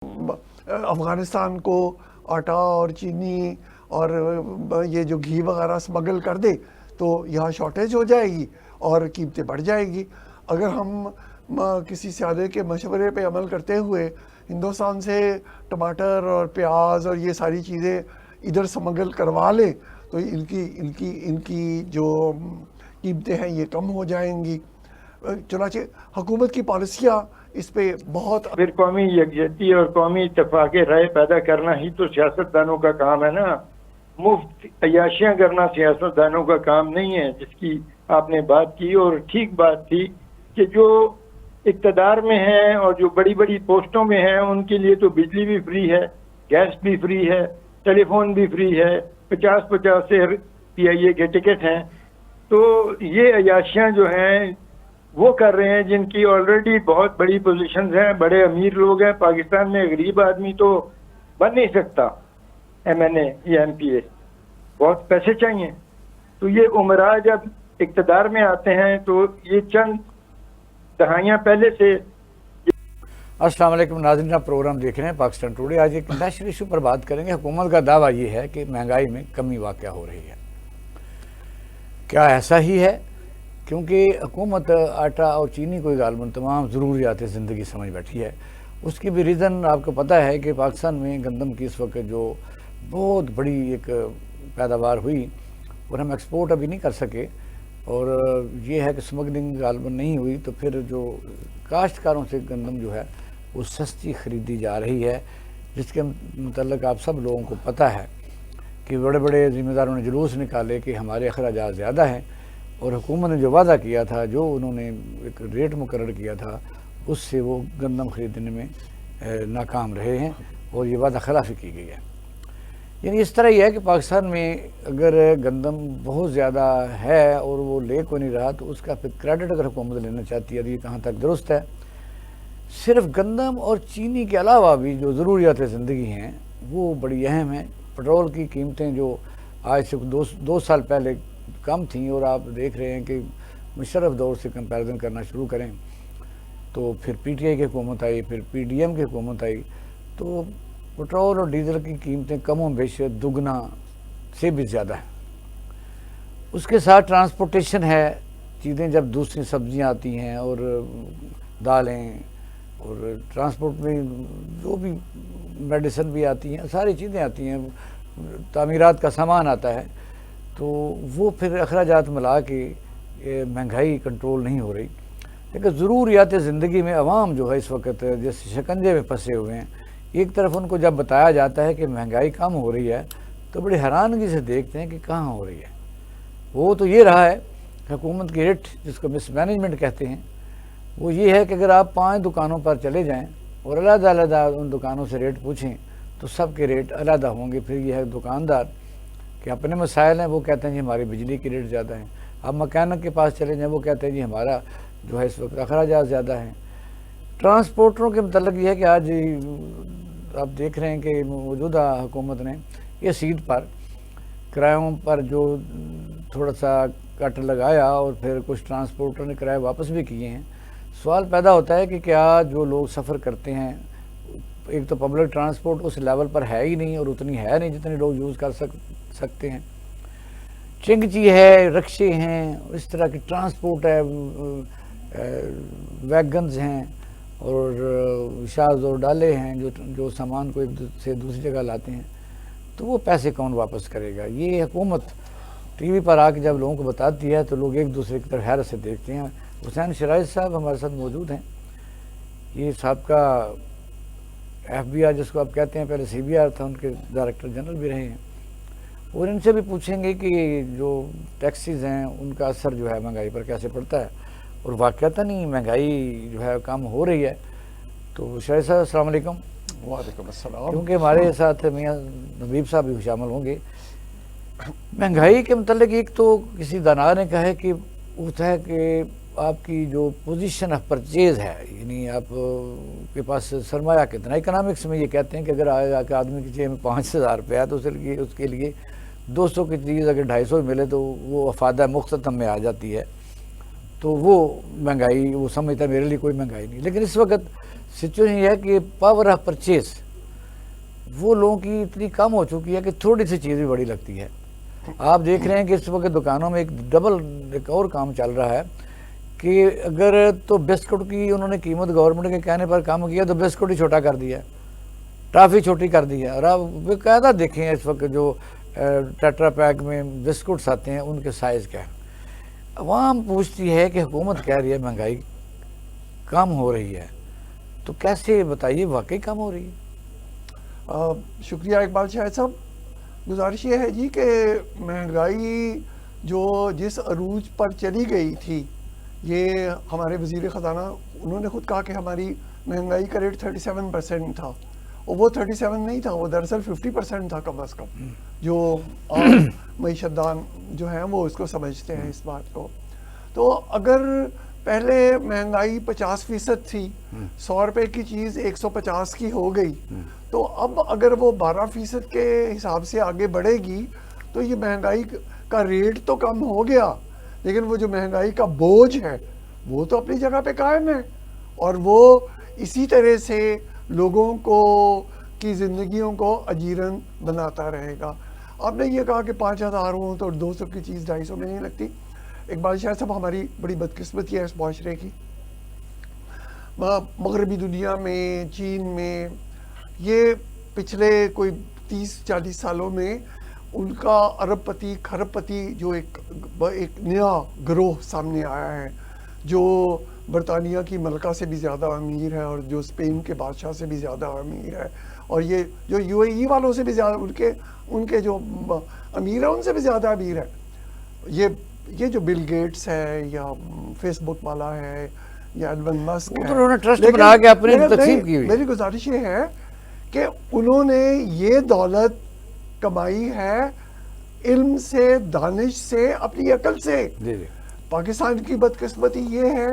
افغانستان کو آٹا اور چینی اور یہ جو گھی وغیرہ اسمگل کر دے تو یہاں شارٹیج ہو جائے گی اور قیمتیں بڑھ جائے گی. اگر ہم کسی سیادے کے مشورے پہ عمل کرتے ہوئے ہندوستان سے ٹماٹر اور پیاز اور یہ ساری چیزیں ادھر اسمگل کروا لیں تو ان کی جو قیمتیں ہیں یہ کم ہو جائیں گی. چنانچہ حکومت کی پالیسیاں اس پہ بہت. پھر قومی یکجہتی اور قومی اتفاق رائے پیدا کرنا ہی تو سیاستدانوں کا کام ہے نا. مفت عیاشیاں کرنا سیاستدانوں کا کام نہیں ہے، جس کی آپ نے بات کی. اور ٹھیک بات تھی کہ جو اقتدار میں ہیں اور جو بڑی بڑی پوسٹوں میں ہیں ان کے لیے تو بجلی بھی فری ہے، گیس بھی فری ہے، ٹیلی فون بھی فری ہے، 50 سے PIA کے ٹکٹ ہیں. تو یہ عیاشیاں جو ہیں وہ کر رہے ہیں جن کی آلریڈی بہت بڑی پوزیشنز ہیں، بڑے امیر لوگ ہیں. پاکستان میں غریب آدمی تو بن نہیں سکتا MNA یا MPA، بہت پیسے چاہیے. تو یہ عمرا جب اقتدار میں آتے ہیں تو یہ چند دہائیاں پہلے سے. السلام علیکم ناظرین، آپ پروگرام دیکھ رہے ہیں پاکستان ٹوڈے. آج ایک نیشنل ایشو پر بات کریں گے. حکومت کا دعویٰ یہ ہے کہ مہنگائی میں کمی واقع ہو رہی ہے. کیا ایسا ہی ہے؟ کیونکہ حکومت آٹا اور چینی کو غالباً تمام ضروریات زندگی سمجھ بیٹھی ہے. اس کی بھی ریزن آپ کو پتہ ہے کہ پاکستان میں گندم کی اس وقت جو بہت بڑی ایک پیداوار ہوئی اور ہم ایکسپورٹ ابھی نہیں کر سکے، اور یہ ہے کہ سمگلنگ غالباً نہیں ہوئی، تو پھر جو کاشتکاروں سے گندم جو ہے وہ سستی خریدی جا رہی ہے، جس کے متعلق آپ سب لوگوں کو پتہ ہے کہ بڑے بڑے ذمہ داروں نے جلوس نکالے کہ ہمارے اخراجات زیادہ ہیں، اور حکومت نے جو وعدہ کیا تھا، جو انہوں نے ایک ریٹ مقرر کیا تھا، اس سے وہ گندم خریدنے میں ناکام رہے ہیں اور یہ وعدہ خلافی کی گئی ہے. یعنی اس طرح یہ ہے کہ پاکستان میں اگر گندم بہت زیادہ ہے اور وہ لے کو نہیں رہا تو اس کا پھر کریڈٹ اگر حکومت لینا چاہتی ہے تو یہ کہاں تک درست ہے. صرف گندم اور چینی کے علاوہ بھی جو ضروریات زندگی ہیں وہ بڑی اہم ہیں. پٹرول کی قیمتیں جو آج سے دو سال پہلے کم تھیں، اور آپ دیکھ رہے ہیں کہ مشرف دور سے کمپیریزن کرنا شروع کریں تو پھر PTI کی حکومت آئی، پھر PDM کی حکومت آئی، تو پٹرول اور ڈیزل کی قیمتیں کم و بیش دگنا سے بھی زیادہ ہیں. اس کے ساتھ ٹرانسپورٹیشن ہے، چیزیں جب دوسری سبزیاں آتی ہیں اور دالیں اور ٹرانسپورٹ میں جو بھی میڈیسن بھی آتی ہیں، ساری چیزیں آتی ہیں، تعمیرات کا سامان آتا ہے، تو وہ پھر اخراجات ملا کے مہنگائی کنٹرول نہیں ہو رہی. لیکن ضروریات زندگی میں عوام جو ہے اس وقت جیسے شکنجے میں پھنسے ہوئے ہیں. ایک طرف ان کو جب بتایا جاتا ہے کہ مہنگائی کم ہو رہی ہے تو بڑی حیرانگی سے دیکھتے ہیں کہ کہاں ہو رہی ہے. وہ تو یہ رہا ہے کہ حکومت کی ریٹ، جس کو مس مینجمنٹ کہتے ہیں، وہ یہ ہے کہ اگر آپ 5 دکانوں پر چلے جائیں اور علیحدہ علیحدہ ان دکانوں سے ریٹ پوچھیں تو سب کے ریٹ علیحدہ ہوں گے. پھر یہ ہے دکاندار کہ اپنے مسائل ہیں، وہ کہتے ہیں جی ہماری بجلی کی ریٹ زیادہ ہیں. آپ مکینک کے پاس چلے جائیں، وہ کہتے ہیں جی ہمارا جو ہے اس وقت اخراجات زیادہ ہیں. ٹرانسپورٹروں کے متعلق یہ ہے کہ آج آپ دیکھ رہے ہیں کہ موجودہ حکومت نے یہ سیٹ پر کرایوں پر جو تھوڑا سا کٹ لگایا اور پھر کچھ ٹرانسپورٹر نے کرائے واپس بھی کیے ہیں. سوال پیدا ہوتا ہے کہ کیا جو لوگ سفر کرتے ہیں، ایک تو پبلک ٹرانسپورٹ اس لیول پر ہے ہی نہیں اور اتنی ہے نہیں جتنے لوگ یوز کر سکتے ہیں. چنگچی ہے، رکشے ہیں، اس طرح کی ٹرانسپورٹ ہے، ویگنز ہیں اور شاز اور ڈالے ہیں جو سامان کو ایک سے دوسری جگہ لاتے ہیں. تو وہ پیسے کون واپس کرے گا؟ یہ حکومت ٹی وی پر آ کے جب لوگوں کو بتاتی ہے تو لوگ ایک دوسرے کی طرف حیرت سے دیکھتے ہیں. حسین شرائط صاحب ہمارے ساتھ موجود ہیں. یہ سابقہ FBI جس کو آپ کہتے ہیں، پہلے CBR تھا، ان کے ڈائریکٹر جنرل بھی رہے ہیں. اور ان سے بھی پوچھیں گے کہ جو ٹیکسیز ہیں ان کا اثر جو ہے مہنگائی پر کیسے پڑتا ہے، اور واقعتاً ہی مہنگائی جو ہے کم ہو رہی ہے. تو شرائط صاحب السلام علیکم. وعلیکم السلام. کیونکہ ہمارے ساتھ میاں نبیب صاحب بھی شامل ہوں گے. مہنگائی کے متعلق ایک تو کسی دانا نے کہا ہے کہ ہوتا ہے کہ آپ کی جو پوزیشن آف پرچیز ہے، یعنی آپ کے پاس سرمایہ کتنا. اکنامکس میں یہ کہتے ہیں کہ اگر آدمی کی جیب میں 5,000 روپیہ ہے تو اس کے لیے 200 کی چیز اگر 250 ملے تو وہ افادہ مختتم میں آ جاتی ہے، تو وہ مہنگائی وہ سمجھتا ہے میرے لیے کوئی مہنگائی نہیں. لیکن اس وقت سچویشن یہ ہے کہ پاور آف پرچیز وہ لوگوں کی اتنی کم ہو چکی ہے کہ تھوڑی سی چیز بھی بڑی لگتی ہے. آپ دیکھ رہے ہیں کہ اس وقت دکانوں میں ایک اور کام چل رہا ہے کہ اگر تو بسکٹ کی انہوں نے قیمت گورنمنٹ کے کہنے پر کم کیا تو بسکٹ ہی چھوٹا کر دیا, ٹافی چھوٹی کر دی ہے. اور آپ باقاعدہ دیکھیں اس وقت جو ٹیٹرا پیک میں بسکٹس آتے ہیں ان کے سائز کیا ہے. عوام پوچھتی ہے کہ حکومت کہہ رہی ہے مہنگائی کم ہو رہی ہے, تو کیسے بتائیے واقعی کم ہو رہی ہے؟ شکریہ اقبال شاہد صاحب. گزارش یہ ہے جی کہ مہنگائی جو جس عروج پر چلی گئی تھی, یہ ہمارے وزیر خزانہ انہوں نے خود کہا کہ ہماری مہنگائی کا ریٹ 37% تھا, اور وہ 37 نہیں تھا, وہ دراصل 50% تھا کم از کم, جو عام معیشت دان جو ہیں وہ اس کو سمجھتے ہیں اس بات کو. تو اگر پہلے مہنگائی 50% تھی, 100 روپے کی چیز 150 کی ہو گئی, تو اب اگر وہ 12% کے حساب سے آگے بڑھے گی تو یہ مہنگائی کا ریٹ تو کم ہو گیا, لیکن وہ جو مہنگائی کا بوجھ ہے وہ تو اپنی جگہ پہ قائم ہے, اور وہ اسی طرح سے لوگوں کو کی زندگیوں کو اجیرن بناتا رہے گا. آپ نے یہ کہا کہ 5000 ہوں تو 200 کی چیز 250 میں نہیں لگتی. اقبال شاہ صاحب, ہماری بڑی بدقسمتی ہے اس معاشرے کی. مغربی دنیا میں, چین میں, یہ پچھلے کوئی 30-40 سالوں میں ان کا ارب پتی کھرب پتی جو ایک نیا گروہ سامنے آیا ہے, جو برطانیہ کی ملکہ سے بھی زیادہ امیر ہے, اور جو اسپین کے بادشاہ سے بھی زیادہ امیر ہے, اور یہ جو UAE والوں سے بھی زیادہ, ان کے جو امیر ہیں ان سے بھی زیادہ امیر ہے. یہ جو بل گیٹس ہے, یا فیس بک والا ہے, یا ایلون مسک ہے, انہوں نے ٹرسٹ بنا کے اپنی تقسیم کی ہوئی. میری گزارش یہ ہے کہ انہوں نے یہ دولت کمائی ہے علم سے, دانش سے, اپنی عقل سے. پاکستان کی بدقسمتی یہ ہے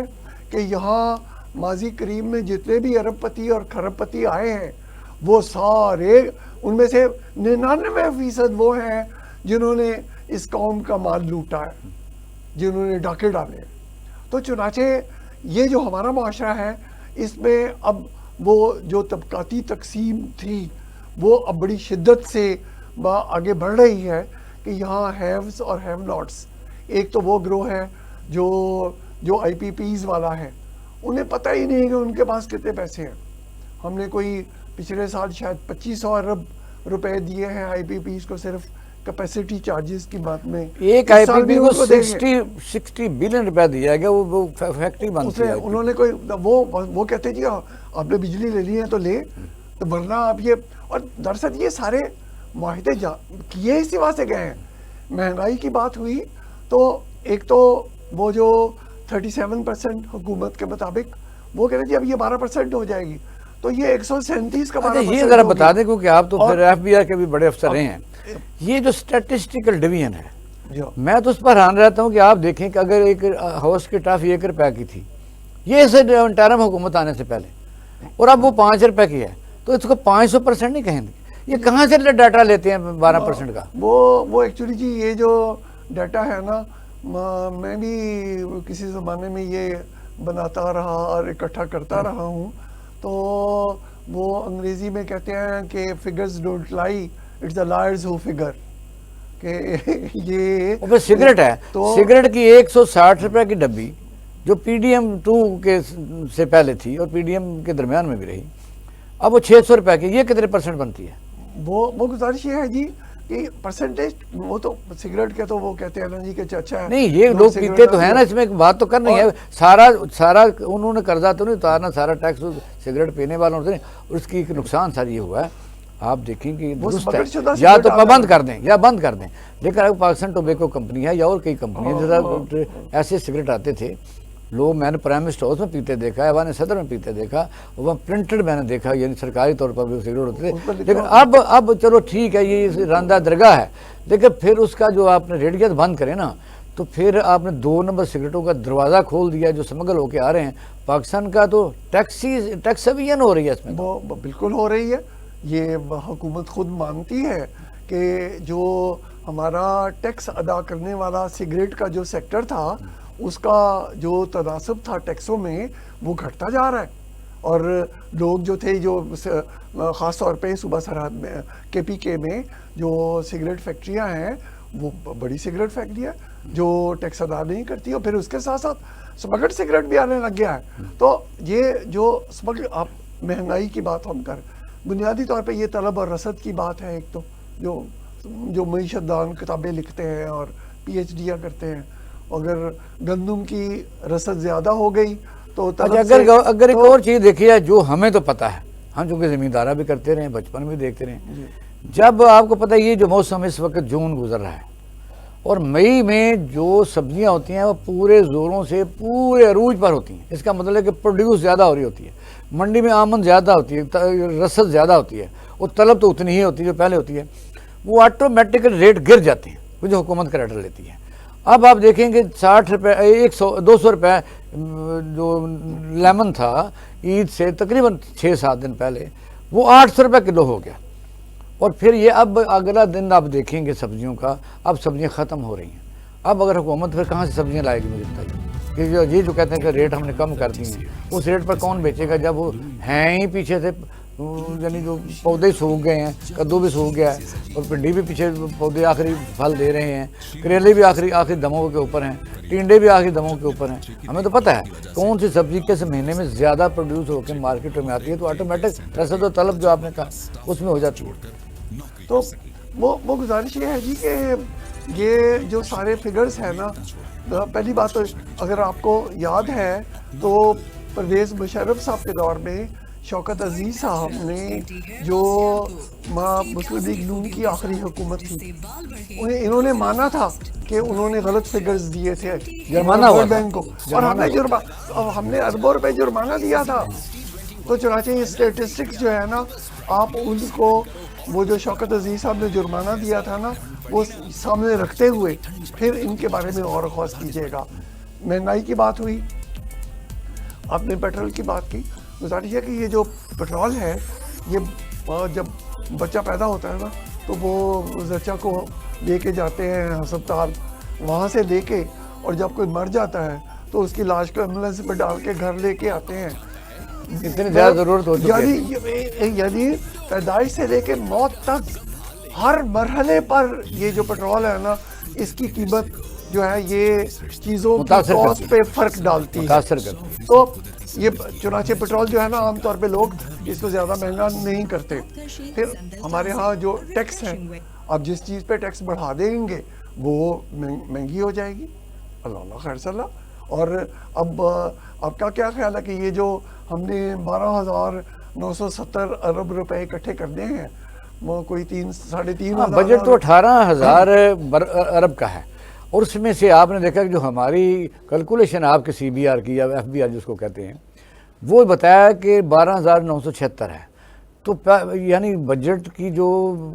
کہ یہاں ماضی قریب میں جتنے بھی ارب پتی اور کھرب پتی آئے ہیں, وہ سارے ان میں سے 99% وہ ہیں جنہوں نے اس قوم کا مال لوٹا ہے, جنہوں نے ڈاکے ڈالے. تو چنانچہ یہ جو ہمارا معاشرہ ہے, اس میں اب وہ جو طبقاتی تقسیم تھی وہ اب بڑی شدت سے آگے بڑھ رہی ہے کہ یہاں ہیوز اور ہیو ناٹس. ایک تو وہ گروہ ہے جو IPPs والا ہے, انہیں پتہ ہی نہیں کہ ان کے پاس کتنے پیسے ہیں. ہم نے کوئی پچھلے سال شاید 2500 ارب روپے دیے ہیں IPPs کو صرف کیپیسٹی چارجز کی بات میں. ایک IPP کو 60 بلین روپے دیا گیا, وہ فیکٹری بند کی. انہوں نے کوئی وہ کہتے جی آپ نے بجلی لے لی ہے تو لے, تو ورنہ آپ یہ, اور دراصل یہ سارے معاہدے کیے اسی واسطے گئے ہیں. مہنگائی کی بات ہوئی تو ایک تو وہ جو 37% حکومت کے مطابق, وہ کہتے ہیں جی اب یہ 12% ہو جائے گی, تو یہ 137 کا 12%. یہ ذرا بتا دیں کیونکہ آپ تو پھر FBI کے بھی بڑے افسر رہے ہیں. یہ جو اسٹیٹسٹیکل ڈویژن ہے, میں تو اس پر حیران رہتا ہوں کہ آپ دیکھیں کہ اگر ایک ہاؤس کی ٹافی 1 روپے کی تھی یہ اسے انٹرم حکومت آنے سے پہلے, اور اب وہ 5 روپے کی ہے, تو اس کو 500% نہیں کہیں گے. یہ کہاں سے ڈیٹا لیتے ہیں 12% کا؟ وہ ایکچولی جی یہ جو ڈیٹا ہے نا, میں بھی کسی زمانے میں یہ بناتا رہا اور اکٹھا کرتا رہا ہوں. تو وہ انگریزی میں کہتے ہیں کہ figures don't lie, it's the liars who figure. کہ یہ سگریٹ ہے, سگریٹ کی 160 روپے کی ڈبی جو PDM 2 کے سے پہلے تھی اور PDM کے درمیان میں بھی رہی, اب وہ 600 روپے کی, یہ کتنے % بنتی ہے؟ وہ گزارش یہ ہے جی کہ پرسنٹیج, وہ تو سگریٹ کے تو وہ کہتے ہیں نا جی کہ اچھا ہے. نہیں, یہ لوگ پیتے تو ہیں نا, اس میں ایک بات تو کرنی ہے. سارا انہوں نے قرضہ تو نہیں اتارنا, سارا ٹیکس سگریٹ پینے والوں سے, اس کی ایک نقصان ساری یہ ہوا ہے. آپ دیکھیں کہ درست ہے, یا تو پابند کر دیں یا بند کر دیں. لیکن اگر پاکستان ٹوبیکو کمپنی ہے یا اور کئی کمپنی ایسے سگریٹ آتے تھے لوگ, میں نے پرائم منسٹر ہاؤس میں پیتے دیکھا ہے, ایوان صدر میں پیتے دیکھا, وہاں پرنٹڈ میں نے دیکھا, یعنی سرکاری طور پر بھی سگریٹ ہوتے تھے. لیکن اب چلو ٹھیک ہے, یہ راندہ درگاہ ہے, لیکن پھر اس کا جو آپ نے ریڈیت بند کرے نا, تو پھر آپ نے 2 نمبر سگریٹوں کا دروازہ کھول دیا جو سمگل ہو کے آ رہے ہیں. پاکستان کا تو ٹیکس اویژن ہو رہی ہے اس میں. وہ بالکل ہو رہی ہے. یہ حکومت خود مانتی ہے کہ جو ہمارا ٹیکس ادا کرنے والا سگریٹ کا جو سیکٹر تھا, اس کا جو تناسب تھا ٹیکسوں میں وہ گھٹتا جا رہا ہے, اور لوگ جو تھے جو خاص طور پہ صوبہ سرحد میں KPK میں جو سگریٹ فیکٹریاں ہیں وہ بڑی سگریٹ فیکٹری ہے جو ٹیکس ادا نہیں کرتی، اور پھر اس کے ساتھ ساتھ اسمگلڈ سگریٹ بھی آنے لگ گیا ہے. تو یہ جو آپ مہنگائی کی بات ہم کر، بنیادی طور پہ یہ طلب اور رسد کی بات ہے. ایک تو جو معیشت دان کتابیں لکھتے ہیں اور PhD کرتے ہیں، اگر گندم کی رسد زیادہ ہو گئی تو اگر ایک اور چیز دیکھی ہے جو ہمیں تو پتہ ہے، ہم چونکہ زمیندارہ بھی کرتے رہے ہیں، بچپن میں دیکھتے رہے ہیں، جب آپ کو پتہ ہے یہ جو موسم اس وقت جون گزر رہا ہے اور مئی میں جو سبزیاں ہوتی ہیں وہ پورے زوروں سے پورے عروج پر ہوتی ہیں. اس کا مطلب ہے کہ پروڈیوس زیادہ ہو رہی ہوتی ہے، منڈی میں آمد زیادہ ہوتی ہے، رسد زیادہ ہوتی ہے، اور طلب تو اتنی ہی ہوتی ہے جو پہلے ہوتی ہے. وہ آٹومیٹیکل ریٹ گر جاتے ہیں وہ جو حکومت کریڈٹ لیتی ہے. اب آپ دیکھیں کہ 60 روپے 200 روپے جو لیمن تھا عید سے تقریباً 6-7 دن پہلے وہ 800 روپے کلو ہو گیا. اور پھر یہ اب اگلا دن آپ دیکھیں گے سبزیوں کا، اب سبزیاں ختم ہو رہی ہیں. اب اگر حکومت پھر کہاں سے سبزیاں لائے گی؟ مجھے بتائیے کہ یہ جو کہتے ہیں کہ ریٹ ہم نے کم کر دی ہیں، اس ریٹ پر کون بیچے گا جب وہ ہیں ہی پیچھے سے، یعنی جو پودے سوکھ گئے ہیں، کدو بھی سوکھ گیا ہے، اور بھنڈی بھی پیچھے پودے آخری پھل دے رہے ہیں، کریلے بھی آخری دموں کے اوپر ہیں، ٹینڈے بھی آخری دموں کے اوپر ہیں. ہمیں تو پتہ ہے کون سی سبزی کس مہینے میں زیادہ پروڈیوس ہو کے مارکیٹ میں آتی ہے، تو آٹومیٹک رسد و طلب جو آپ نے کہا اس میں ہو جاتی ہے. تو وہ گزارش یہ ہے جی کہ یہ جو سارے فگرز ہیں نا، پہلی بات تو اگر آپ کو یاد ہے تو پرویز مشرف صاحب کے دور میں شوکت عزیز صاحب نے جو مسلم لیگ نون کی آخری حکومت تھی، انہوں نے مانا تھا کہ انہوں نے غلط فگرز دیے تھے ورلڈ بینک کو، اور ہم نے اربوں روپے جرمانہ دیا تھا. تو چنانچہ یہ اسٹیٹسٹکس جو ہے نا، آپ ان کو وہ جو شوکت عزیز صاحب نے جرمانہ دیا تھا نا وہ سامنے رکھتے ہوئے پھر ان کے بارے میں غور و خوض کیجیے گا. مہنگائی کی بات ہوئی، آپ نے پیٹرول کی بات کی. گزارش ہے کہ یہ جو پیٹرول ہے یہ جب بچہ پیدا ہوتا ہے نا تو وہ زچہ کو لے کے جاتے ہیں ہسپتال، وہاں سے لے کے، اور جب کوئی مر جاتا ہے تو اس کی لاش کو ایمبولینس پہ ڈال کے گھر لے کے آتے ہیں. اتنی زیادہ ضرورت ہو چکی ہے، یعنی پیدائش سے لے کے موت تک ہر مرحلے پر یہ جو پیٹرول ہے نا، اس کی قیمت جو ہے یہ چیزوں کی کاسٹ پہ فرق ڈالتی ہے. تو یہ چنانچہ پیٹرول جو ہے نا عام طور پہ لوگ اس کو زیادہ مہنگا نہیں کرتے. پھر ہمارے ہاں جو ٹیکس ہے، اب جس چیز پہ ٹیکس بڑھا دیں گے وہ مہنگی ہو جائے گی. اللہ خیر صلی اللہ. اور اب آپ کا کیا خیال ہے کہ یہ جو ہم نے 12,970 ارب روپے اکٹھے کرنے ہیں، وہ کوئی 3-3.5 بجٹ تو 18,000 ارب کا ہے، اور اس میں سے آپ نے دیکھا کہ جو ہماری کیلکولیشن آپ کے CBR کی یا FBR جس کو کہتے ہیں، وہ بتایا کہ 12,976 ہے. تو یعنی بجٹ کی جو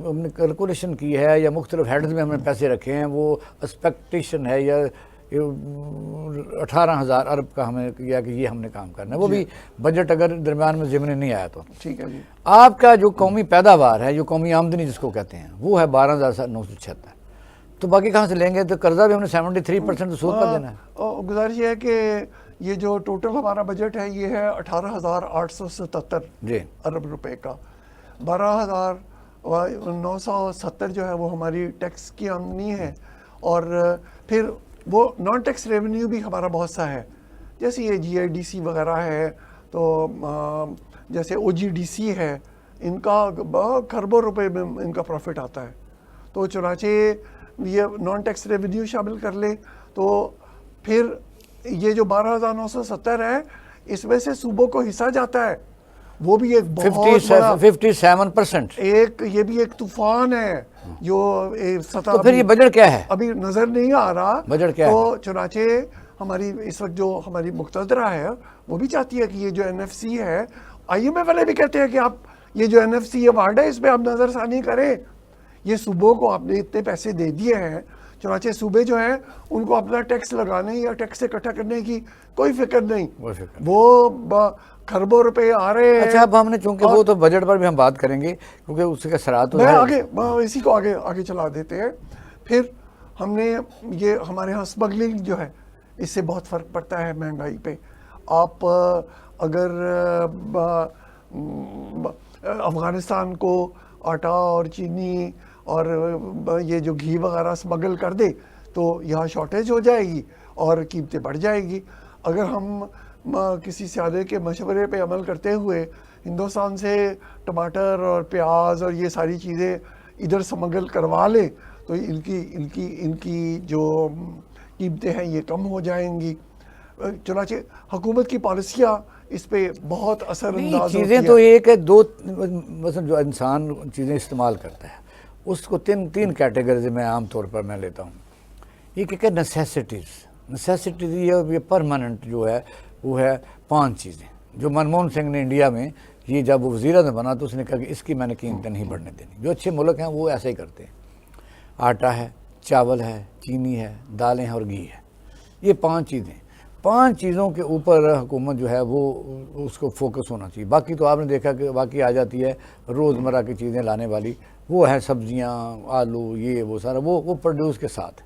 ہم نے کیلکولیشن کی ہے یا مختلف ہیڈز میں ہم نے پیسے رکھے ہیں، وہ ایکسپیکٹیشن ہے یا 18,000 ارب کا ہمیں کیا کہ یہ ہم نے کام کرنا ہے. وہ بھی بجٹ اگر درمیان میں ضمن نہیں آیا تو ٹھیک ہے جی. آپ کا جو قومی پیداوار ہے، جو قومی آمدنی جس کو کہتے ہیں، وہ ہے 12,976. تو باقی کہاں سے لیں گے؟ تو قرضہ بھی ہم نے 73% سود پر دینا ہے. گزارش یہ ہے کہ یہ جو ٹوٹل ہمارا بجٹ ہے یہ ہے 18,877 ارب روپے کا. 12,970 جو ہے وہ ہماری ٹیکس کی آمدنی ہے، اور پھر وہ نان ٹیکس ریونیو بھی ہمارا بہت سا ہے، جیسے یہ GIDC وغیرہ ہے، تو جیسے OGDC ہے، ان کا کھربوں روپے میں ان کا پروفٹ آتا ہے. تو چنانچہ یہ نان ٹیکس ریونیو شامل کر لے تو پھر یہ جو 12,970 ہے اس میں سے صوبوں کو حصہ جاتا ہے، وہ بھی ایک بہت بڑا 57%. یہ بھی ایک طوفان ہے جو سطح. تو پھر یہ بجٹ کیا ہے؟ ابھی نظر نہیں آ رہا بجٹ کیا ہے. تو چنانچہ ہماری اس وقت جو ہماری مقتدرہ ہے وہ بھی چاہتی ہے کہ یہ جو NFC ہے، IMF والے بھی کہتے ہیں کہ آپ یہ جو NFC ایوارڈ ہے اس پہ آپ نظر ثانی کریں. یہ صوبوں کو آپ نے اتنے پیسے دے دیے ہیں، چنانچہ صوبے جو ہیں ان کو اپنا ٹیکس لگانے یا ٹیکس اکٹھا کرنے کی کوئی فکر نہیں، وہ کھربوں روپے آ رہے ہیں. اچھا اب ہم نے چونکہ وہ تو بجٹ پر بھی ہم بات کریں گے کیونکہ اس کے اثرات اسی کو آگے چلا دیتے ہیں. پھر ہم نے یہ ہمارے ہاں اسمگلنگ جو ہے اس سے بہت فرق پڑتا ہے مہنگائی پہ. آپ اگر افغانستان کو آٹا اور چینی اور یہ جو گھی وغیرہ اسمگل کر دے تو یہاں شارٹیج ہو جائے گی اور قیمتیں بڑھ جائے گی. اگر ہم کسی سیادے کے مشورے پہ عمل کرتے ہوئے ہندوستان سے ٹماٹر اور پیاز اور یہ ساری چیزیں ادھر اسمگل کروا لیں تو ان کی جو قیمتیں ہیں یہ کم ہو جائیں گی. چنانچہ حکومت کی پالیسیاں اس پہ بہت اثر انداز چیزیں تو ایک ہے. دو مثلا جو انسان چیزیں استعمال کرتا ہے اس کو تین کیٹیگریز میں عام طور پر میں لیتا ہوں. ایک کہ نیسیسٹیز یہ پرماننٹ جو ہے وہ ہے 5 چیزیں جو منموہن سنگھ نے انڈیا میں یہ جب وہ وزیر اعظم بنا تو اس نے کہا کہ اس کی میں نے قیمتیں نہیں بڑھنے دینی. جو اچھے ملک ہیں وہ ایسے ہی کرتے ہیں. آٹا ہے، چاول ہے، چینی ہے، دالیں ہیں اور گھی ہے. یہ 5 چیزیں، 5 چیزوں کے اوپر حکومت جو ہے وہ اس کو فوکس ہونا چاہیے. باقی تو آپ نے دیکھا کہ باقی آ جاتی ہے روزمرہ کی چیزیں لانے والی، وہ ہے سبزیاں، آلو، یہ وہ سارا وہ پروڈیوس کے ساتھ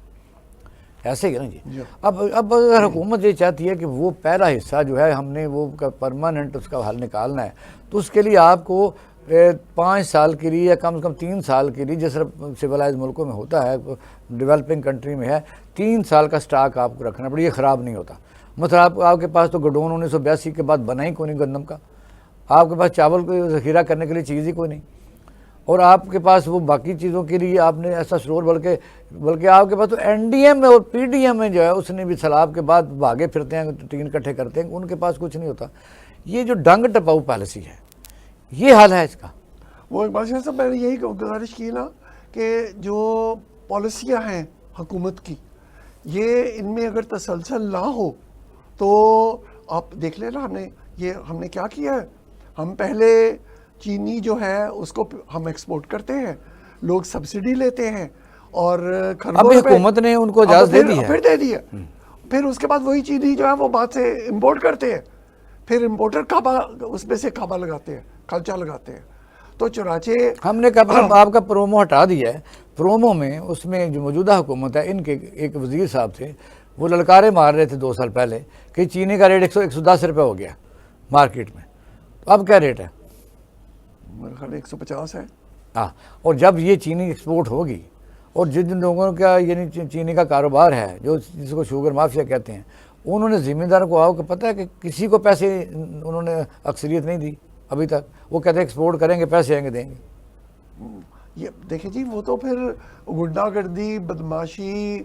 ایسے ہی نا جی. اب اگر حکومت یہ چاہتی ہے کہ وہ پہلا حصہ جو ہے ہم نے وہ پرماننٹ اس کا حل نکالنا ہے تو اس کے لیے آپ کو 5 سال کے لیے یا کم سے کم 3 سال کے لیے، جس طرح سویلائز ملکوں میں ہوتا ہے، ڈیولپنگ کنٹری میں ہے، 3 سال کا سٹاک آپ کو رکھنا پڑے. یہ خراب نہیں ہوتا. مثلا آپ کے پاس تو گڈون 1982 کے بعد بنا ہی کوئی نہیں گندم کا. آپ کے پاس چاول کو ذخیرہ کرنے کے لیے چیز ہی کوئی نہیں، اور آپ کے پاس وہ باقی چیزوں کے لیے آپ نے ایسا اسٹور بلکہ آپ کے پاس تو این ڈی ایم اور پی ڈی ایم میں جو ہے اس نے بھی سیلاب کے بعد بھاگے پھرتے ہیں، ٹین اکٹھے کرتے ہیں، ان کے پاس کچھ نہیں ہوتا. یہ جو ڈنگ ٹپاؤ پالیسی ہے یہ حل ہے اس کا. وہ اقبال شاہ صاحب میں نے یہی گزارش کی نا کہ جو پالیسیاں ہیں حکومت کی یہ ان میں اگر تسلسل نہ ہو تو آپ دیکھ لینا ہم نے کیا کیا ہے. ہم پہلے چینی جو ہے اس کو ہم ایکسپورٹ کرتے ہیں، لوگ سبسڈی لیتے ہیں اور اب حکومت نے ان کو اجازت دے دی ہے، پھر دے دی ہے. پھر اس کے بعد وہی چینی جو ہے وہ بعد سے امپورٹ کرتے ہیں، پھر امپورٹر اس میں سے کعبہ لگاتے ہیں، خلچہ لگاتے ہیں. تو چنانچہ ہم نے آپ کا پرومو ہٹا دیا ہے. پرومو میں اس میں جو موجودہ حکومت ہے ان کے ایک وزیر صاحب تھے، وہ للکارے مار رہے تھے 2 سال پہلے کہ چینی کا ریٹ 110 روپے ہو گیا مارکیٹ میں. اب کیا ریٹ ہے؟ میرے خیال 150 ہے. ہاں. اور جب یہ چینی ایکسپورٹ ہوگی اور جن لوگوں کا یعنی چینی کا کاروبار ہے جو جس کو شوگر مافیا کہتے ہیں، انہوں نے ذمہ داروں کو کہ پتہ ہے کہ کسی کو پیسے انہوں نے اکثریت نہیں دی ابھی تک. وہ کہتے ہیں ایکسپورٹ کریں گے، پیسے آئیں گے، دیں گے. یہ دیکھیں جی وہ تو پھر غنڈہ گردی، بدماشی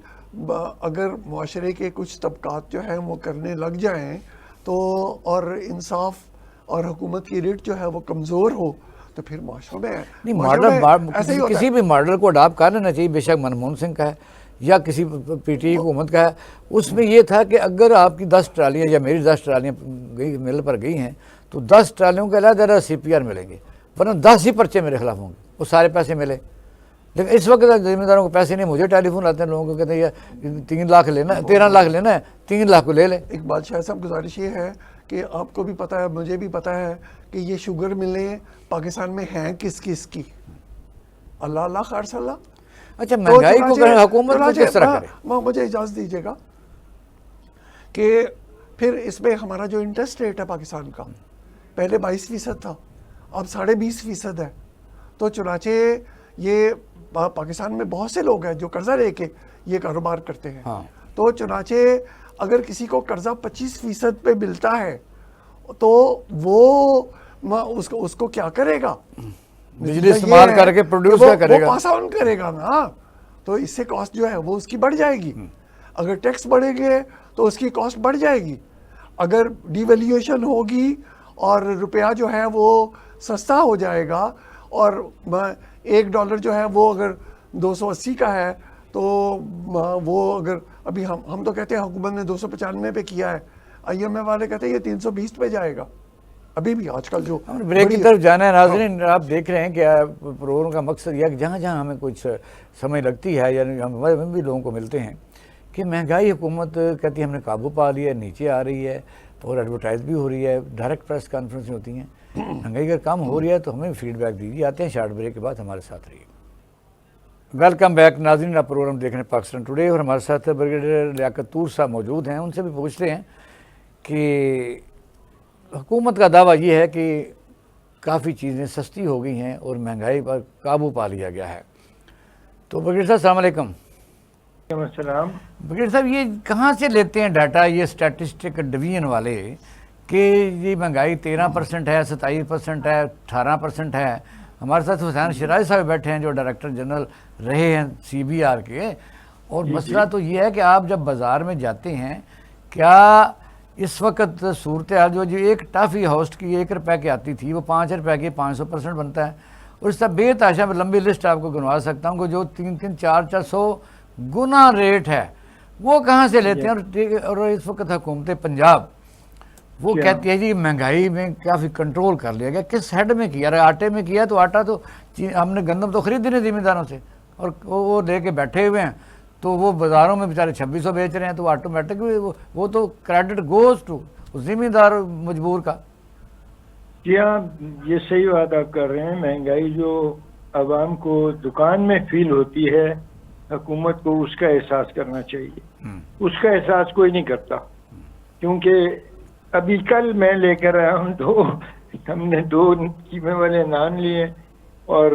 اگر معاشرے کے کچھ طبقات جو ہیں وہ کرنے لگ جائیں تو اور انصاف اور حکومت کی ریٹ جو ہے وہ کمزور ہو تو پھر معاشروں میں نہیں ماڈل کسی بھی ماڈل کو اڈاپٹ کر لینا چاہیے. بے شک منموہن سنگھ کا ہے یا کسی پی ٹی حکومت کا ہے. اس میں یہ تھا کہ اگر آپ کی 10 ٹرالیاں یا میری 10 ٹرالیاں مل پر گئی ہیں تو 10 ٹرالیوں کے علیحدہ سی پی آر ملیں گے، ورنہ 10 ہی پرچے میرے خلاف ہوں گے. وہ سارے پیسے ملے. لیکن اس وقت ذمہ داروں کو پیسے نہیں. مجھے ٹیلی فون آتے ہیں لوگوں کو، کہتے ہیں یہ 3 لاکھ لینا ہے، 13 لاکھ لینا ہے، 3 لاکھ کو لے لے. اقبال شاہ صاحب گزارش یہ ہے کہ آپ کو بھی پتہ ہے، مجھے بھی پتہ ہے کہ یہ شوگر ملیں پاکستان میں ہیں کس کی. اللہ خیر اللہ. اچھا مہنگائی کو حکومت کو کس طرح کرے؟ مجھے اجازت دیجیے گا کہ پھر اس میں ہمارا جو انٹرسٹ ریٹ ہے پاکستان کا پہلے 22% تھا، اب 20.5% ہے. تو چنانچہ یہ پاکستان میں بہت سے لوگ ہیں جو قرضہ لے کے یہ کاروبار کرتے ہیں. تو چنانچہ اگر کسی کو قرضہ 25% پہ ملتا ہے تو وہ اس کو کیا کرے گا؟ بجلی استعمال کر کے پروڈیوس کیا کرے گا؟ وہ پاس آن کرے گا نا. تو اس سے کاسٹ جو ہے وہ اس کی بڑھ جائے گی. اگر ٹیکس بڑھیں گے تو اس کی کاسٹ بڑھ جائے گی. اگر ڈی ویلیویشن ہوگی اور روپیہ جو ہے وہ سستا ہو جائے گا اور $1 جو ہے وہ اگر 280 کا ہے تو وہ اگر ابھی ہم تو کہتے ہیں حکومت نے 295 پہ کیا ہے، آئی ایم ایف والے کہتے ہیں یہ 320 پہ جائے گا. ابھی بھی آج کل جو بریک کی طرف جانا ہے. ناظرین آپ دیکھ رہے ہیں کہ پروگرام کا مقصد یہ ہے کہ جہاں جہاں ہمیں کچھ سمجھ لگتی ہے یعنی ہم بھی لوگوں کو ملتے ہیں کہ مہنگائی حکومت کہتی ہے ہم نے قابو پا لیا ہے، نیچے آ رہی ہے اور ایڈورٹائز بھی ہو رہی ہے، ڈائریکٹ پریس کانفرنس ہوتی ہیں. مہنگائی اگر کم ہو رہی ہے تو ہمیں فیڈ بیک دیجیے. آتے ہیں شارٹ بریک کے بعد، ہمارے ساتھ رہیے. ویلکم بیک ناظرین، آپ پروگرام دیکھ رہے ہیں پاکستان ٹوڈے اور ہمارے ساتھ بریگیڈیئر لیاقت طور صاحب موجود ہیں. ان سے بھی پوچھتے ہیں کہ حکومت کا دعویٰ یہ ہے کہ کافی چیزیں سستی ہو گئی ہیں اور مہنگائی پر قابو پا لیا گیا ہے. تو بگیڑ صاحب السلام علیکم. وعلیکم السلام. بگیڑ صاحب یہ کہاں سے لیتے ہیں ڈاٹا یہ اسٹیٹسٹک ڈویژن والے کہ یہ مہنگائی 13% ہے, 27% ہے, 18% ہے؟ ہمارے ساتھ حسین شیرازی صاحب بیٹھے ہیں جو ڈائریکٹر جنرل رہے ہیں CBR کے, اور مسئلہ تو یہ ہے کہ آپ جب بازار میں جاتے ہیں, کیا اس وقت صورتحال جو ایک ٹافی ہوسٹ کی 1 روپے کی آتی تھی وہ 5 روپے کی 500% بنتا ہے, اور اس طرح بے تحاشا میں لمبی لسٹ آپ کو گنوا سکتا ہوں کہ جو 300 400 گنا ریٹ ہے وہ کہاں سے لیتے ہیں؟ اور اس وقت حکومت پنجاب وہ کہتی ہے جی مہنگائی میں کافی کنٹرول کر لیا گیا. کس ہیڈ میں کیا؟ آٹے میں کیا تو آٹا تو ہم نے گندم تو خرید نہیں ذمہ داروں سے, اور وہ لے کے بیٹھے ہوئے ہیں, تو وہ بازاروں میں بیچارے 2600 بیچ رہے ہیں, تو آٹومیٹک وہ تو کریڈٹ گوز ٹو ذمہ دار مجبور کا. جی ہاں, یہ صحیح بات آپ کر رہے ہیں. مہنگائی جو عوام کو دکان میں فیل ہوتی ہے, حکومت کو اس کا احساس کرنا چاہیے. اس کا احساس کوئی نہیں کرتا, کیونکہ ابھی کل میں لے کر آیا ہوں ہم نے 2 قیمے والے نان لیے اور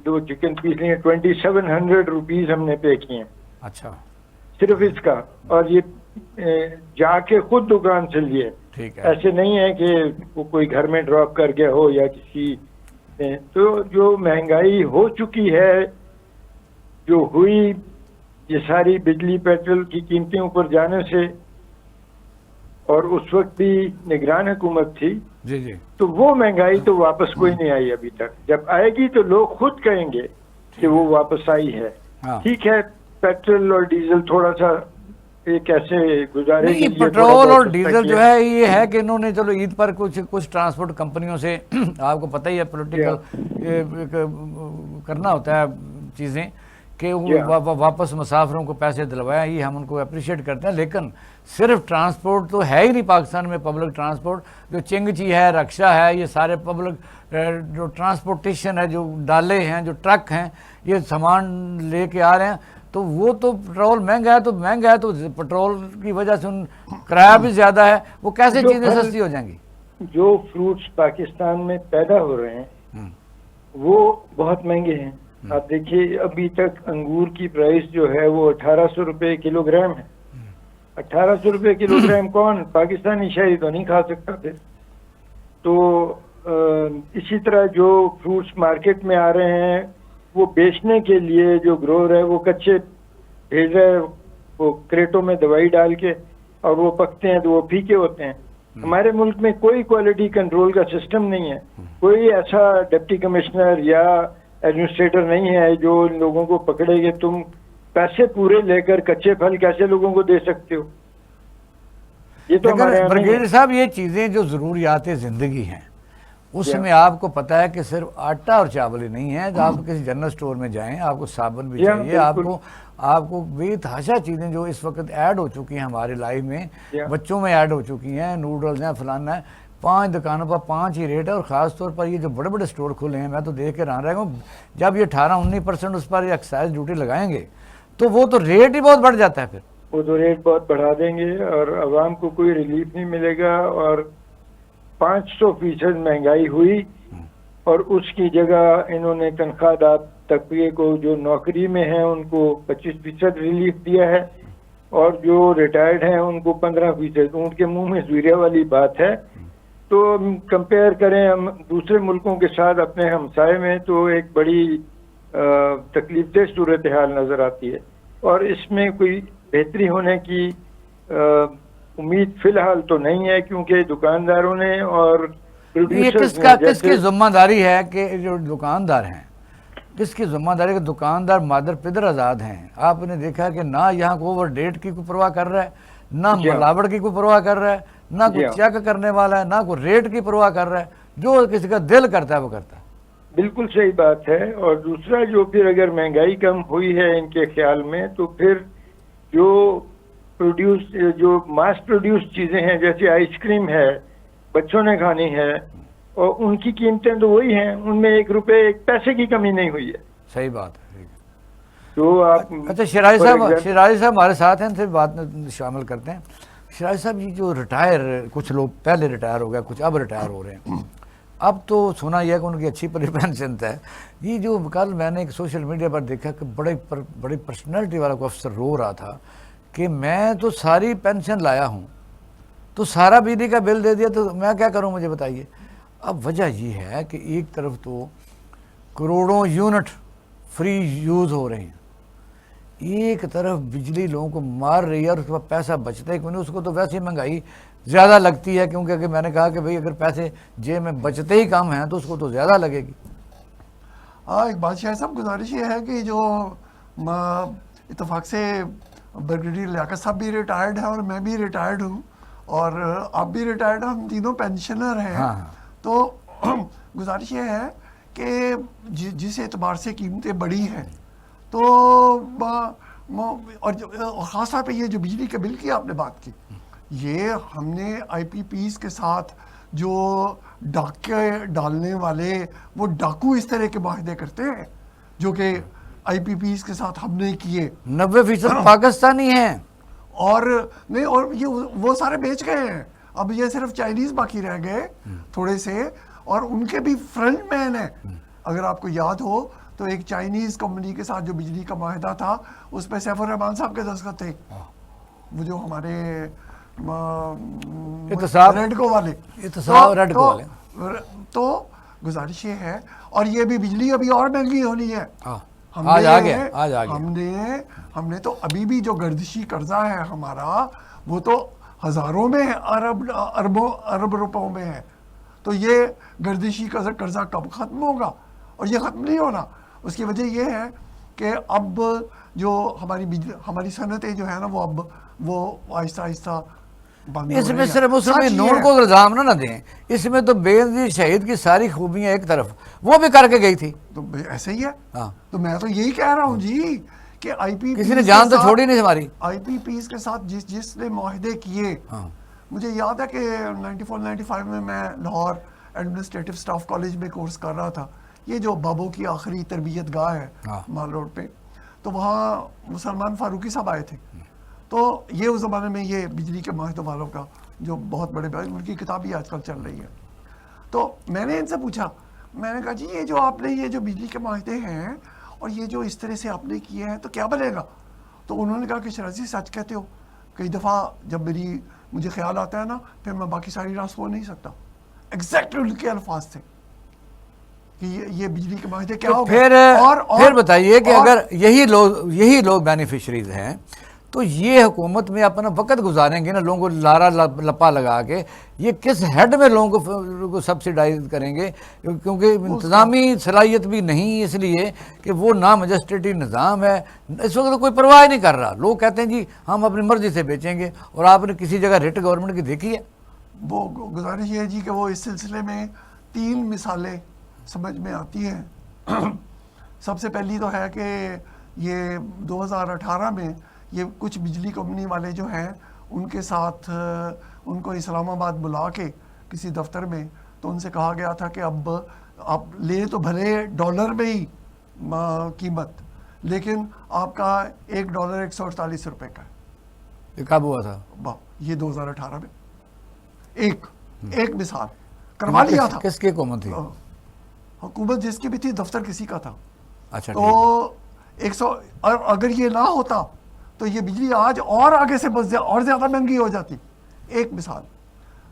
2 چکن پیس لیے. 2700 روپیز ہم نے پے کیے. اچھا, صرف اس کا, اور یہ جا کے خود دکان سے لیے. ٹھیک ہے, ایسے نہیں ہے کہ وہ کوئی گھر میں ڈراپ کر گیا ہو یا کسی نے. تو جو مہنگائی ہو چکی ہے, جو ہوئی یہ ساری بجلی پیٹرول کی قیمتیں اوپر جانے سے, اور اس وقت بھی نگران حکومت تھی, جی جی, تو وہ مہنگائی تو واپس کوئی نہیں آئی ابھی تک. جب آئے گی تو لوگ خود کہیں گے کہ وہ واپس آئی ہے. ٹھیک ہے, پیٹرول اور ڈیزل تھوڑا سا کیسے گزارے گی. پیٹرول اور ڈیزل جو ہے یہ ہے کہ انہوں نے چلو عید پر کچھ ٹرانسپورٹ کمپنیوں سے, آپ کو پتہ ہی ہے پولیٹیکل کرنا ہوتا ہے چیزیں, کہ واپس مسافروں کو پیسے دلوایا, یہ ہم ان کو اپریشیٹ کرتے ہیں. لیکن صرف ٹرانسپورٹ تو ہے ہی نہیں پاکستان میں. پبلک ٹرانسپورٹ جو چنگچی ہے, رکشا ہے, یہ سارے پبلک جو ٹرانسپورٹیشن ہے, جو ڈالے ہیں, جو ٹرک ہیں, یہ سامان لے کے آ رہے ہیں. تو وہ تو پٹرول مہنگا ہے تو پٹرول کی وجہ سے کرایہ بھی زیادہ ہے, وہ کیسے چیزیں سستی ہو جائیں گی؟ جو فروٹس پاکستان میں پیدا ہو رہے ہیں وہ بہت مہنگے ہیں. آپ دیکھیے ابھی تک انگور کی پرائس جو ہے وہ 1800 روپے کلو گرام ہے. 1800 روپے کلو گرام کون پاکستانی شہری تو نہیں کھا سکتا پھر. تو اسی طرح جو فروٹس مارکیٹ میں آ رہے ہیں وہ بیچنے کے لیے جو گروور ہے وہ کچے بھیج رہے ہیں, وہ کریٹوں میں دوائی ڈال کے, اور وہ پکتے ہیں تو وہ پھیکے ہوتے ہیں. ہمارے ملک میں کوئی کوالٹی کنٹرول کا سسٹم نہیں ہے. کوئی ایسا ڈپٹی کمشنر یا ایڈمنسٹریٹر نہیں ہے جو ان لوگوں کو پکڑے گے. تم پیسے پورے لے کر کچے پھل کیسے لوگوں کو دے سکتے ہو؟ یہ تو برگیڈیئر صاحب, یہ چیزیں جو ضروریات زندگی ہیں اس میں آپ کو پتا ہے کہ صرف آٹا اور چاول ہی نہیں ہے. آپ کسی جنرل سٹور میں جائیں, آپ کو صابن بھی چاہیے, آپ کو بے تحاشا چیزیں جو اس وقت ایڈ ہو چکی ہیں ہمارے لائف میں, بچوں میں ایڈ ہو چکی ہیں, نوڈلز ہیں, فلانا ہے. 5 دکانوں پر 5 ہی ریٹ ہے, اور خاص طور پر یہ جو بڑے بڑے سٹور کھلے ہیں, میں تو دیکھ کے رہا رہا ہوں, جب یہ 18-19% اس پر ایکسائز ڈیوٹی لگائیں گے تو وہ تو ریٹ ہی بہت بڑھ جاتا ہے. پھر وہ تو ریٹ بہت بڑھا دیں گے اور عوام کو کوئی ریلیف نہیں ملے گا. اور 500% مہنگائی ہوئی, اور اس کی جگہ انہوں نے تنخواہ دار طبقے کو جو نوکری میں ہیں ان کو 25% ریلیف دیا ہے, اور جو ریٹائرڈ ہیں ان کو 15%. ان کے منہ میں زوریہ والی بات ہے. تو کمپیئر کریں ہم دوسرے ملکوں کے ساتھ اپنے ہمسائے میں, تو ایک بڑی تکلیف دہ صورتحال نظر آتی ہے, اور اس میں کوئی بہتری ہونے کی امید فی الحال تو نہیں ہے, کیونکہ دکانداروں نے اور کس کی ذمہ داری ہے کہ جو دکاندار ہیں, کس کی ذمہ داری کہ دکاندار مادر پدر آزاد ہیں. آپ نے دیکھا کہ نہ یہاں کو اوور ڈیٹ کی کوئی پرواہ کر رہا ہے, نہ ملاوٹ کی کوئی پرواہ کر رہا ہے, نہ کوئی چیک کرنے والا ہے, نہ کوئی ریٹ کی پرواہ کر رہا ہے. جو کسی کا دل کرتا ہے وہ کرتا ہے. بالکل صحیح بات ہے. اور دوسرا جو پھر اگر مہنگائی کم ہوئی ہے ان کے خیال میں, تو پھر جو ماس پروڈیوس چیزیں ہیں جیسے آئس کریم ہے, بچوں نے کھانی ہے, اور ان کی قیمتیں تو وہی ہیں, ان میں 1 روپے 1 پیسے کی کمی نہیں ہوئی ہے. صحیح بات ہے. تو آپ اچھا, شیرازی صاحب ہمارے ساتھ ہیں, ان سے بات شامل کرتے ہیں. شراج صاحب یہ جو ریٹائر کچھ لوگ پہلے ریٹائر ہو گئے کچھ اب ریٹائر ہو رہے ہیں اب تو سنا یہ ہے کہ ان کی اچھی پینشن ہے. یہ جو کل میں نے ایک سوشل میڈیا پر دیکھا کہ بڑی پرسنالٹی والا کوئی افسر رو رہا تھا کہ میں تو ساری پینشن لایا ہوں تو سارا بجلی کا بل دے دیا تو میں کیا کروں مجھے بتائیے. اب وجہ یہ ہے کہ ایک طرف تو کروڑوں یونٹ فری یوز ہو رہے ہیں, ایک طرف بجلی لوگوں کو مار رہی ہے اور اس کا پیسہ بچتا ہے کیوں نہیں, اس کو تو ویسے مہنگائی زیادہ لگتی ہے کیونکہ کہ میں نے کہا کہ بھئی اگر پیسے جیب میں بچتے ہی کم ہیں تو اس کو تو زیادہ لگے گی. ہاں ایک بادشاہ صاحب گزارش یہ ہے کہ جو اتفاق سے بریگیڈیئر لیاقت صاحب بھی ریٹائرڈ ہے اور میں بھی ریٹائرڈ ہوں اور آپ بھی ریٹائرڈ ہیں, ہم تینوں پینشنر ہیں. تو گزارش یہ ہے کہ جس اعتبار سے قیمتیں بڑی ہیں تو اور خاص طور پہ یہ جو بجلی کے بل کی آپ نے بات کی, یہ ہم نے آئی پی پیز کے ساتھ جو ڈاکے ڈالنے والے وہ ڈاکو اس طرح کے معاہدے کرتے ہیں جو کہ آئی پی پیز کے ساتھ ہم نے کیے 90% پاکستانی ہیں اور نہیں, اور یہ وہ سارے بیچ گئے ہیں. اب یہ صرف چائنیز باقی رہ گئے تھوڑے سے, اور ان کے بھی فرنٹ مین ہیں. اگر آپ کو یاد ہو تو ایک چائنیز کمپنی کے ساتھ جو بجلی کا معاہدہ تھا اس پہ سیف الرحمان صاحب کے دستخط تھے, وہ جو ہمارے ریڈکو والے. تو گزارش یہ ہے, اور یہ بھی بجلی ابھی اور مہنگی ہونی ہے. ہم نے تو ابھی بھی جو گردشی قرضہ ہے ہمارا وہ تو ہزاروں میں ارب روپوں میں ہے. تو یہ گردشی قرضہ کب ختم ہوگا, اور یہ ختم نہیں ہونا. اس کی وجہ یہ ہے کہ اب جو ہماری صنعتیں جو ہے نا وہ آہستہ آہستہ بند ہو اس رہی میں ہیں. صرف مسلم نور کو الزام نہ دیں, اس میں تو بے نظیر شہید کی ساری خوبیاں ایک طرف, وہ بھی کر کے گئی تھی. تو ایسے ہی ہے. تو میں تو یہی کہہ رہا ہوں جی کہ آئی پی کسی نے جان تو چھوڑی نہیں ہماری. آئی پی پیز کے ساتھ جس نے معاہدے کیے, مجھے یاد ہے کہ 94-95 میں لاہور ایڈمنسٹریٹو سٹاف کالج میں کورس کر رہا تھا, یہ جو بابوں کی آخری تربیت گاہ ہے مال روڈ پہ, تو وہاں سلمان فاروقی صاحب آئے تھے. تو یہ اس زمانے میں یہ بجلی کے معاہدوں والوں کا جو بہت بڑے ان کی کتاب ہی آج کل چل رہی ہے. تو میں نے ان سے پوچھا, میں نے کہا جی یہ جو آپ نے یہ جو بجلی کے معاہدے ہیں اور یہ جو اس طرح سے آپ نے کیے ہیں تو کیا بنے گا. تو انہوں نے کہا کہ شراز جی سچ کہتے ہو, کئی دفعہ جب مجھے خیال آتا ہے نا پھر میں باقی ساری رات سو نہیں سکتا. ایگزیکٹلی ان کے الفاظ تھے کہ یہ بجلی کے معاہدے کیا ہو گئے. پھر بتائیے کہ اگر یہی لوگ بینیفیشریز ہیں تو یہ حکومت میں اپنا وقت گزاریں گے نا لوگوں کو لارا لپا لگا کے, یہ کس ہیڈ میں لوگوں کو سبسیڈائز کریں گے, کیونکہ انتظامی صلاحیت بھی نہیں, اس لیے کہ وہ نامجسٹریٹی نظام ہے. اس وقت کوئی پرواہ نہیں کر رہا. لوگ کہتے ہیں جی ہم اپنی مرضی سے بیچیں گے, اور آپ نے کسی جگہ ریٹ گورنمنٹ کی دیکھی ہے. وہ گزارش یہ ہے جی کہ وہ اس سلسلے میں 3 مثالیں سمجھ میں آتی ہیں. سب سے پہلی تو ہے کہ یہ 2018 میں یہ کچھ بجلی کمپنی والے جو ہیں ان کے ساتھ ان کو اسلام آباد بلا کے کسی دفتر میں, تو ان سے کہا گیا تھا کہ اب آپ لیں تو بھلے ڈالر میں ہی قیمت, لیکن آپ کا $1 148 روپے کا ہے. یہ کب ہوا تھا؟ یہ 2018 میں ایک مثال کروا لیا تھا. کس کی حکومت تھی؟ حکومت جس کی بھی تھی, دفتر کسی کا تھا. اچھا, تو 100 اگر یہ نہ ہوتا تو یہ بجلی آج اور آگے سے اور زیادہ مہنگی ہو جاتی. ایک مثال.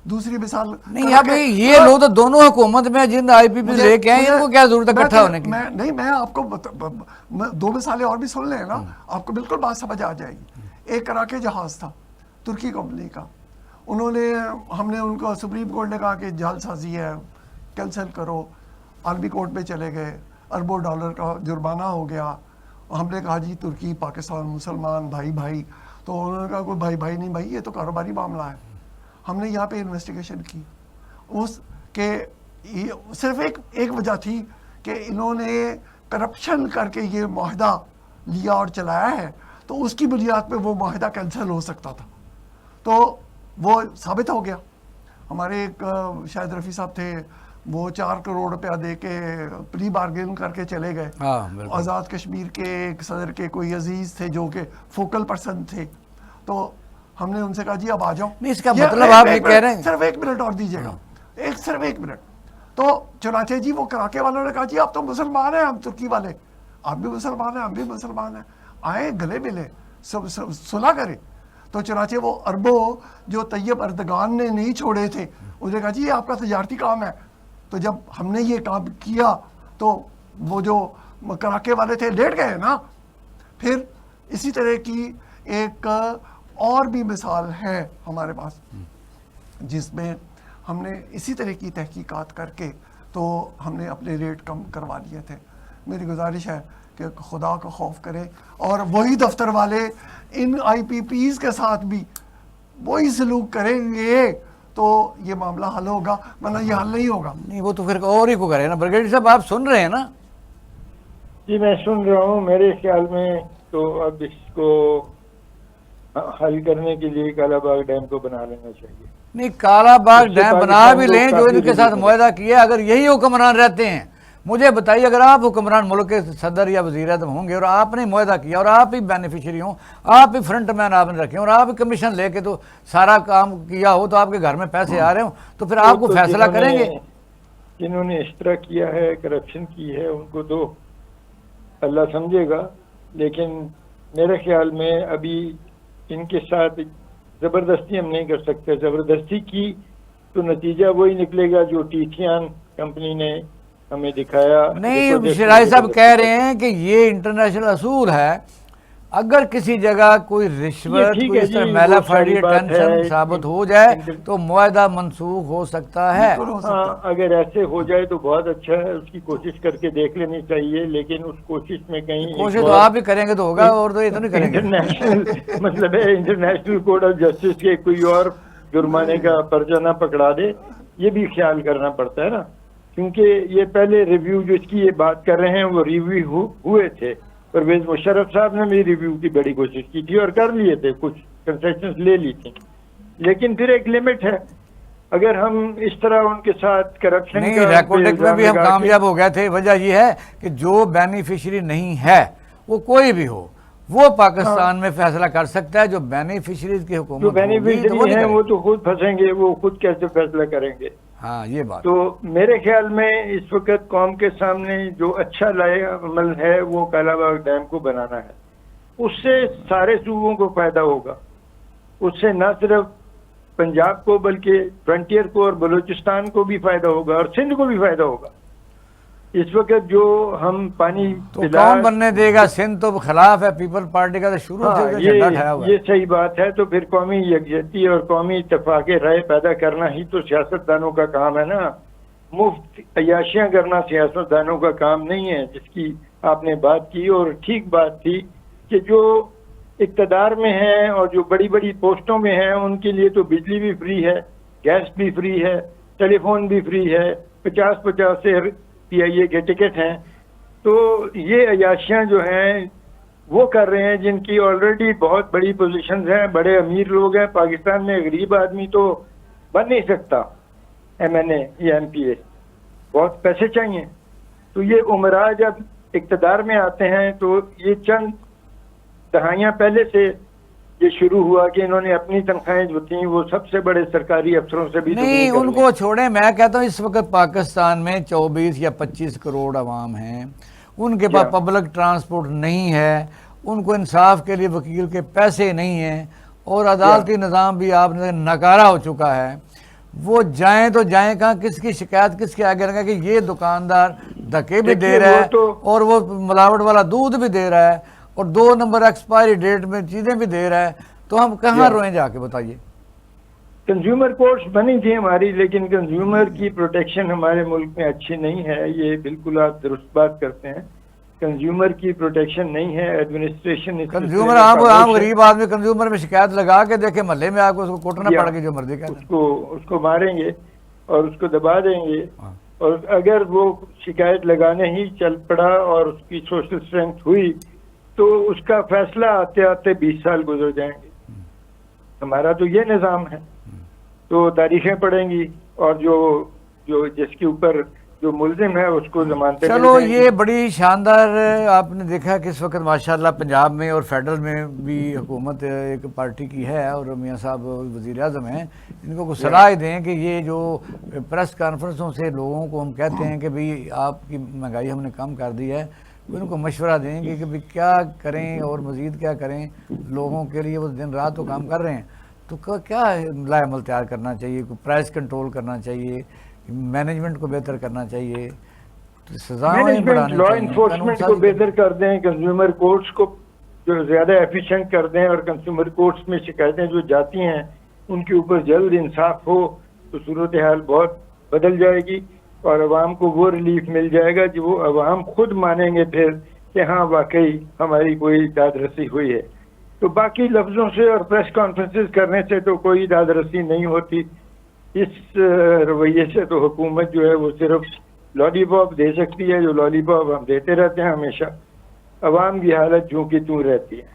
دوسری مثال نہیں, اب یہ لوگ تو دونوں حکومت میں جن آئی پی پی لے کے آئے, ان کو کیا ضرورت ہے اکٹھا ہونے کی؟ نہیں, میں آپ کو 2 مثالیں اور بھی سن لیں نا, آپ کو بالکل بات سمجھ آ جائے گی. ایک کراکے جہاز تھا ترکی کمپنی کا, ہم نے ان کو سپریم کورٹ نے کہا کہ جعل سازی ہے کینسل کرو, عالمی کورٹ میں چلے گئے, اربوں ڈالر کا جرمانہ ہو گیا. ہم نے کہا جی ترکی پاکستان مسلمان بھائی, تو انہوں نے کہا کوئی بھائی نہیں بھائی, یہ تو کاروباری معاملہ ہے. ہم نے یہاں پہ انویسٹیگیشن کی کہ صرف ایک وجہ تھی کہ انہوں نے کرپشن کر کے یہ معاہدہ لیا اور چلایا ہے, تو اس کی بنیاد پہ وہ معاہدہ کینسل ہو سکتا تھا. تو وہ ثابت ہو گیا. ہمارے ایک شاہد رفیع صاحب تھے, وہ 4 کروڑ روپیہ دے کے پری بارگین کر کے چلے گئے. آزاد کشمیر کے ایک صدر کے کوئی عزیز تھے جو کہ فوکل پرسن تھے, تو ہم نے ان سے کہا جی اب آ جاؤ. نہیں اس کا مطلب آپ یہ کہہ رہے ہیں صرف 1 منٹ اور دیجیے گا, صرف 1 منٹ. تو چنانچہ جی وہ کراچی والوں نے کہا جی آپ تو مسلمان ہیں, ہم ترکی والے, آپ بھی مسلمان ہیں, ہم بھی مسلمان ہیں, آئیں گلے ملے, سب صلح کریں. تو چنانچہ وہ عربوں جو طیب اردگان نے نہیں چھوڑے تھے, انہوں نے کہا جی یہ آپ کا تجارتی کام ہے. تو جب ہم نے یہ کام کیا تو وہ جو کراچی والے تھے لیٹ گئے نا. پھر اسی طرح کی ایک اور بھی مثال ہے ہمارے پاس جس میں ہم نے اسی طرح کی تحقیقات کر کے تو ہم نے اپنے ریٹ کم کروا لیے تھے. میری گزارش ہے کہ خدا کا خوف کرے اور وہی دفتر والے ان آئی پی پیز کے ساتھ بھی وہی سلوک کریں گے تو یہ معاملہ حل ہوگا, ورنہ یہ حل نہیں ہوگا. نہیں وہ تو پھر اور ہی کو کرے نا. بریگیڈیئر صاحب آپ سن رہے ہیں نا؟ جی میں سن رہا ہوں. میرے خیال میں تو اب اس کو حل کرنے کے لیے کالا باغ ڈیم کو بنا لینا چاہیے. نہیں کالا باغ ڈیم بنا بھی لیں جو ان کے ساتھ معاہدہ کیا, اگر یہی حکمران رہتے ہیں, مجھے بتائیے اگر آپ حکمران ملک کے صدر یا وزیر اعظم ہوں گے اور آپ نے معاہدہ کیا اور آپ ہی بینیفیشری ہوں, آپ ہی فرنٹ مین آپ نے رکھے اور آپ ہی کمیشن لے کے تو سارا کام کیا ہو, تو آپ کے گھر میں پیسے آ رہے ہوں, تو پھر آپ کو فیصلہ کریں گے. جنہوں نے اس طرح کیا ہے, کرپشن کی ہے, ان کو تو اللہ سمجھے گا. لیکن میرے خیال میں ابھی ان کے ساتھ زبردستی ہم نہیں کر سکتے. زبردستی کی تو نتیجہ وہی نکلے گا جو ٹیتھیان کمپنی نے ہمیں دکھایا. نہیں شرائی صاحب کہہ رہے ہیں کہ یہ انٹرنیشنل اصول ہے, اگر کسی جگہ کوئی رشوت کوئی اس طرح میلا فائڈی ٹینشن ثابت ہو جائے تو معاہدہ منسوخ ہو سکتا ہے. ہاں اگر ایسے ہو جائے تو بہت اچھا ہے, اس کی کوشش کر کے دیکھ لینی چاہیے. لیکن اس کوشش میں کہیں کوشش تو آپ بھی کریں گے تو ہوگا, اور تو یہ تو نہیں کریں گے. انٹرنیشنل مطلب ہے انٹرنیشنل کورٹ آف جسٹس کے کوئی اور جرمانے کا پرچہ نہ پکڑا دے, یہ بھی خیال کرنا پڑتا ہے نا. کیونکہ یہ پہلے ریویو جو اس کی یہ بات کر رہے ہیں وہ ریویو ہوئے تھے. پرویز مشرف صاحب نے بھی ریویو کی بڑی کوشش کی تھی اور کر لیے تھے, کچھ کنسیشنز لے لی تھی. لیکن پھر ایک لمٹ ہے. اگر ہم اس طرح ان کے ساتھ کرپشن نہیں ریکارڈ میں بھی ہم کامیاب ہو گئے تھے. وجہ یہ ہے کہ جو بینیفیشری نہیں ہے وہ کوئی بھی ہو, وہ پاکستان میں فیصلہ کر سکتا ہے. جو بینیفیشریز کی حکومت جو بینیفیشری ہیں وہ تو خود پھنسیں گے, وہ خود کیسے فیصلہ کریں گے. ہاں یہ بات. تو میرے خیال میں اس وقت قوم کے سامنے جو اچھا لائے عمل ہے وہ کالا باغ ڈیم کو بنانا ہے. اس سے سارے صوبوں کو فائدہ ہوگا. اس سے نہ صرف پنجاب کو بلکہ فرنٹیئر کو اور بلوچستان کو بھی فائدہ ہوگا اور سندھ کو بھی فائدہ ہوگا. اس وقت جو ہم پانی تو کون بننے دے گا؟ سندھ تو خلاف ہے پیپل پارٹی کا, تو شروع سے جھنڈا اٹھایا ہوا ہے. یہ صحیح بات ہے. تو پھر قومی یکجہتی اور قومی اتفاق رائے پیدا کرنا ہی تو سیاستدانوں کا کام ہے نا. مفت عیاشیاں کرنا سیاستدانوں کا کام نہیں ہے, جس کی آپ نے بات کی. اور ٹھیک بات تھی کہ جو اقتدار میں ہیں اور جو بڑی بڑی پوسٹوں میں ہیں ان کے لیے تو بجلی بھی فری ہے, گیس بھی فری ہے, ٹیلی فون بھی فری ہے, 50 سے پی آئی اے کے ٹکٹ ہیں. تو یہ عیاشیاں جو ہیں وہ کر رہے ہیں جن کی آلریڈی بہت بڑی پوزیشنز ہیں, بڑے امیر لوگ ہیں. پاکستان میں غریب آدمی تو بن نہیں سکتا ایم این اے یا ایم پی اے, بہت پیسے چاہیے. تو یہ عمرا جب اقتدار میں آتے ہیں تو یہ چند دہائیاں پہلے سے یہ شروع ہوا کہ انہوں نے اپنی تنخواہیں جو تھیں وہ سب سے بڑے سرکاری افسروں سے بھی نہیں, ان کو چھوڑیں. میں کہتا ہوں اس وقت پاکستان میں 24 یا 25 کروڑ عوام ہیں, ان کے پاس پبلک ٹرانسپورٹ نہیں ہے, ان کو انصاف کے لیے وکیل کے پیسے نہیں ہیں, اور عدالتی نظام بھی آپ نے ناکارہ ہو چکا ہے. وہ جائیں تو جائیں کہاں, کس کی شکایت کس کے آگے رکھا کہ یہ دکاندار دھکے بھی دے رہا ہے اور وہ ملاوٹ والا دودھ بھی دے رہا ہے اور 2 نمبر ایکسپائری ڈیٹ میں چیزیں بھی دے رہا ہے. تو ہم کہاں روئیں جا کے, بتائیے. کنزیومر کورٹس بنی تھی ہماری, لیکن کنزیومر کی پروٹیکشن ہمارے ملک میں اچھی نہیں ہے. یہ بالکل آپ درست بات کرتے ہیں. کنزیومر کی پروٹیکشن نہیں ہے. ایڈمنسٹریشن کنزیومر عام غریب آدمی کنزیومر میں شکایت لگا کے دیکھے محلے میں آپ کو اس کو کوٹنا پڑ گئی, جو مرضی کا اس کو ماریں گے اور اس کو دبا دیں گے. اور اگر وہ شکایت لگانے ہی چل پڑا اور اس کی سوشل اسٹرینتھ ہوئی تو اس کا فیصلہ آتے آتے 20 سال گزر جائیں گے. ہمارا تو یہ نظام ہے. تو تاریخیں پڑھیں گی, اور جو جس کے اوپر جو ملزم ہے اس کو ضمانتیں مل چلو جائیں گی۔ یہ بڑی شاندار آپ نے دیکھا کہ اس وقت ماشاءاللہ پنجاب میں اور فیڈرل میں بھی حکومت ایک پارٹی کی ہے اور میاں صاحب وزیر اعظم ہیں، ان کو صلاح دیں کہ یہ جو پریس کانفرنسوں سے لوگوں کو ہم کہتے ہیں کہ بھئی آپ کی مہنگائی ہم نے کم کر دی ہے، ان کو مشورہ دیں گے کہ بھئی کیا کریں اور مزید کیا کریں لوگوں کے لیے، وہ دن رات تو کام کر رہے ہیں، تو کیا لائے عمل تیار کرنا چاہیے، پرائس کنٹرول کرنا چاہیے، مینجمنٹ کو بہتر کرنا چاہیے، سزائیں مینجمنٹ بڑھانی لا چاہیے، انفورسمنٹ قانون کو سازی بہتر کر دیں، کنزیومر کورٹس کو جو زیادہ ایفیشینٹ کر دیں، اور کنزیومر کورٹس میں شکایتیں جو جاتی ہیں ان کے اوپر جلد انصاف ہو تو صورتحال بہت بدل جائے گی، اور عوام کو وہ ریلیف مل جائے گا جو وہ عوام خود مانیں گے پھر کہ ہاں واقعی ہماری کوئی داد رسی ہوئی ہے۔ تو باقی لفظوں سے اور پریس کانفرنسز کرنے سے تو کوئی داد رسی نہیں ہوتی، اس رویے سے تو حکومت جو ہے وہ صرف لالی پاپ دے سکتی ہے، جو لالی پاپ ہم دیتے رہتے ہیں ہمیشہ، عوام کی حالت جو کہ توں رہتی ہے۔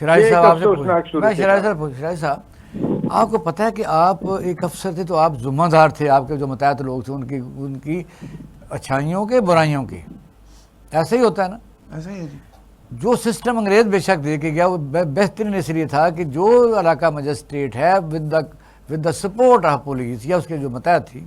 شرائی یہ صاحب ایک آپ سے افسوسناک پوچھ میں صورتحال۔ شرائی صاحب آپ کو پتہ ہے کہ آپ ایک افسر تھے تو آپ ذمہ دار تھے، آپ کے جو متحد لوگ تھے ان کی اچھائیوں کے برائیوں کے، ایسے ہی ہوتا ہے نا؟ ایسا ہی ہے جی۔ جو سسٹم انگریز بے شک دے کے گیا وہ بہترین اس لیے تھا کہ جو علاقہ مجسٹریٹ ہے with the support of police یا اس کے جو متحد تھی،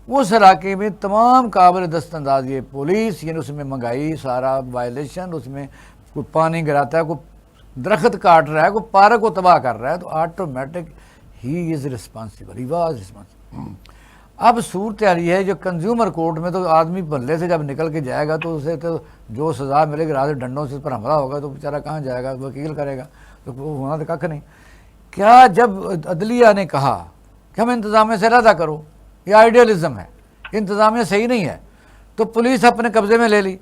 اس علاقے میں تمام قابل دست انداز یہ پولیس، یعنی اس میں مہنگائی سارا وائلیشن، اس میں کوئی پانی گراتا ہے، کوئی درخت کاٹ رہا ہے، کوئی پارک کو تباہ کر رہا ہے، تو automatic he is responsible, he was responsible. اب صورتحال یہ ہے جو کنزیومر کورٹ میں تو آدمی بھلے سے جب نکل کے جائے گا تو اسے تو جو سزا ملے گی، رات ڈنڈوں سے اس پر حملہ ہوگا تو بیچارہ کہاں جائے گا، وکیل کرے گا، تو ہونا تو ککھ نہیں۔ کیا جب عدلیہ نے کہا کہ ہم انتظامیہ سے علیحدہ کرو، یہ آئیڈیالزم ہے، انتظامیہ صحیح نہیں ہے، تو پولیس اپنے قبضے میں لے لی،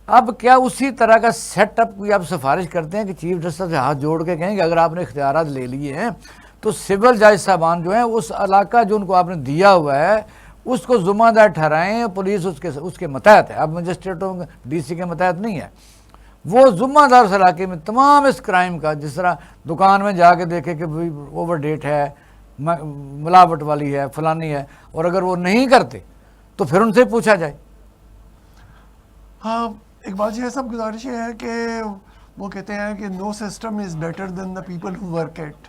اب کیا اسی طرح کا سیٹ اپ کوئی آپ سفارش کرتے ہیں کہ چیف جسٹس سے ہاتھ جوڑ کے کہیں کہ اگر آپ نے اختیارات لے لیے ہیں تو سول جج صاحبان جو ہیں اس علاقہ جو ان کو آپ نے دیا ہوا ہے اس کو ذمہ دار ٹھہرائیں، پولیس اس کے متحد ہے، اب مجسٹریٹوں ڈی سی کے متحد نہیں ہے، وہ ذمہ دار اس علاقے میں تمام اس کرائم کا، جس طرح دکان میں جا کے دیکھے کہ اوور ڈیٹ ہے، ملاوٹ والی ہے، فلانی ہے، اور اگر وہ نہیں کرتے تو پھر ان سے پوچھا جائے۔ ہاں اقبال جی سب گزارش یہ ہے کہ وہ کہتے ہیں کہ no system is better than the people who work it,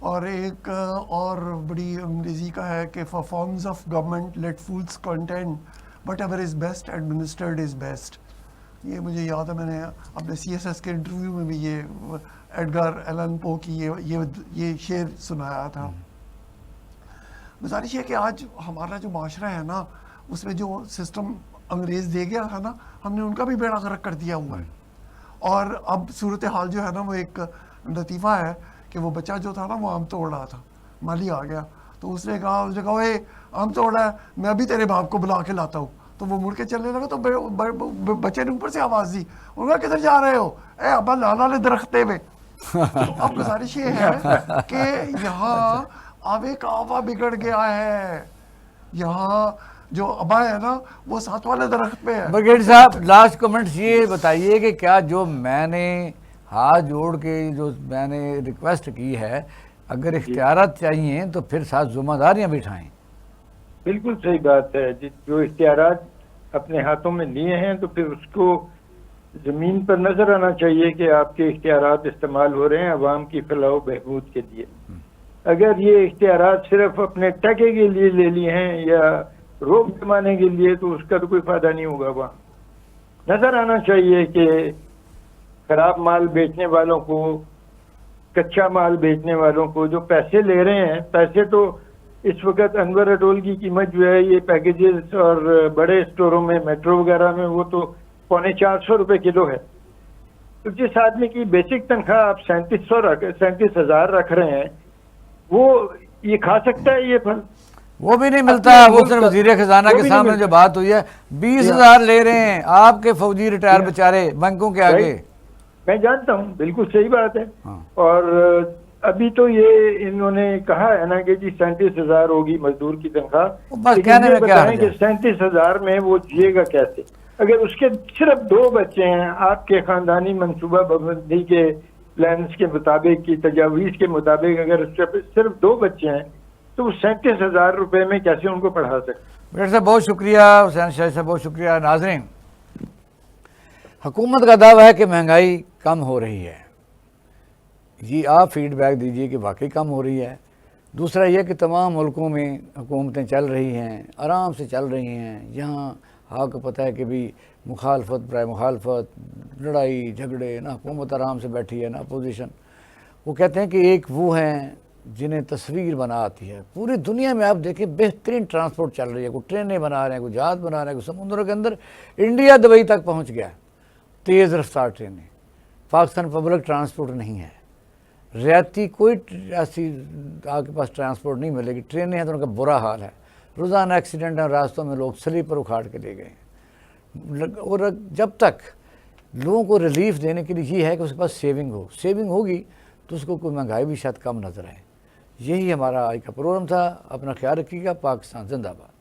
اور ایک اور بڑی انگریزی کا ہے کہ for forms of government let fools contend whatever is best administered is best. یہ مجھے یاد ہے میں نے اپنے سی ایس ایس کے انٹرویو میں بھی یہ ایڈگر ایلن پو کی یہ شعر سنایا تھا۔ گزارش ہے کہ آج ہمارا جو معاشرہ ہے نا اس میں جو سسٹم انگریز دے گیا تھا نا، ہم نے ان کا بھی بیڑا غرق کر دیا ہوا ہے، اور اب صورتحال جو ہے نا وہ ایک لطیفہ ہے کہ وہ بچہ جو تھا نا وہ آم توڑ رہا تھا، مالی آ گیا تو اس نے کہا اے آم توڑ رہا ہے، میں بھی تیرے باپ کو بلا کے لاتا ہوں، تو وہ مڑ کے چلنے لگا تو بچے نے اوپر سے آواز دی، انہوں نے کدھر جا رہے ہو، اے ابا لالا لے درختے میں۔ اب گزارش یہ ہے کہ یہاں آوے کا آوا بگڑ گیا ہے، یہاں جو ابا ہے نا وہ ساتھ والے درخت پہ ہے۔ برگیڈ صاحب لاسٹ کمنٹس یہ بتائیے کہ کیا جو میں نے ہاتھ جوڑ کے جو میں نے ریکویسٹ کی ہے، اگر اختیارات چاہیے تو پھر ساتھ ذمہ داریاں بٹھائیں۔ بالکل صحیح بات ہے، جو اختیارات اپنے ہاتھوں میں لیے ہیں تو پھر اس کو زمین پر نظر آنا چاہیے کہ آپ کے اختیارات استعمال ہو رہے ہیں عوام کی فلاح و بہبود کے لیے۔ اگر یہ اختیارات صرف اپنے ٹکے کے لیے لے لیے ہیں یا روک جمانے کے لیے تو اس کا تو کوئی فائدہ نہیں ہوگا۔ وہاں نظر آنا چاہیے کہ خراب مال بیچنے والوں کو، کچا مال بیچنے والوں کو جو پیسے لے رہے ہیں، پیسے تو اس وقت انور اڈول کی قیمت جو ہے یہ پیکیجز اور بڑے اسٹوروں میں میٹرو وغیرہ میں وہ تو 450 روپے کلو ہے، تو جس آدمی کی بیسک تنخواہ آپ 37,000 رکھ رہے ہیں وہ یہ کھا سکتا ہے یہ پھل؟ وہ بھی نہیں ملتا، وہ صرف وزیر خزانہ کے سامنے جو بات ہوئی ہے 20,000 لے رہے ہیں آپ کے فوجی ریٹائر بیچارے بینکوں کے آگے۔ میں جانتا ہوں، بالکل صحیح بات ہے، اور ابھی تو یہ انہوں نے کہا ہے نا کہ جی 37,000 ہوگی مزدور کی تنخواہ، بس کہنے میں کیا بتائیں کہ 37,000 میں وہ جیے گا کیسے؟ اگر اس کے صرف 2 بچے ہیں، آپ کے خاندانی منصوبہ بندی کے پلانس کے مطابق کی تجاویز کے مطابق اگر اس کے صرف 2 بچے ہیں تو وہ 37,000 روپے میں کیسے ان کو پڑھا سکتے؟ ڈاکٹر صاحب بہت شکریہ، حسین شاہ صاحب بہت شکریہ۔ ناظرین، حکومت کا دعویٰ ہے کہ مہنگائی کم ہو رہی ہے، جی آپ فیڈ بیک دیجئے کہ واقعی کم ہو رہی ہے۔ دوسرا یہ کہ تمام ملکوں میں حکومتیں چل رہی ہیں، آرام سے چل رہی ہیں، یہاں آپ کو پتہ ہے کہ بھی مخالفت برائے مخالفت، لڑائی جھگڑے، نہ حکومت آرام سے بیٹھی ہے نہ اپوزیشن۔ وہ کہتے ہیں کہ ایک وہ ہیں جنہیں تصویر بنا آتی ہے۔ پوری دنیا میں آپ دیکھیں بہترین ٹرانسپورٹ چل رہی ہے، کوئی ٹرینیں بنا رہے ہیں، کوئی جہاز بنا رہے ہیں، کوئی سمندروں کے اندر، انڈیا دبئی تک پہنچ گیا، تیز رفتار ٹرینیں۔ پاکستان پبلک ٹرانسپورٹ نہیں ہے، رعایتی کوئی ایسی آپ کے پاس ٹرانسپورٹ نہیں ملے گی۔ ٹرینیں ہیں تو ان کا برا حال ہے، روزانہ ایکسیڈنٹ ہیں، راستوں میں لوگ سلیپر اکھاڑ کے لے گئے ہیں۔ اور جب تک لوگوں کو ریلیف دینے کے لیے یہ ہے کہ اس کے پاس سیونگ ہوگی تو اس کو کوئی مہنگائی بھی شاید کم نظر آئے۔ یہی ہمارا آج کا پروگرام تھا۔ اپنا خیال رکھیے گا۔ پاکستان زندہ باد۔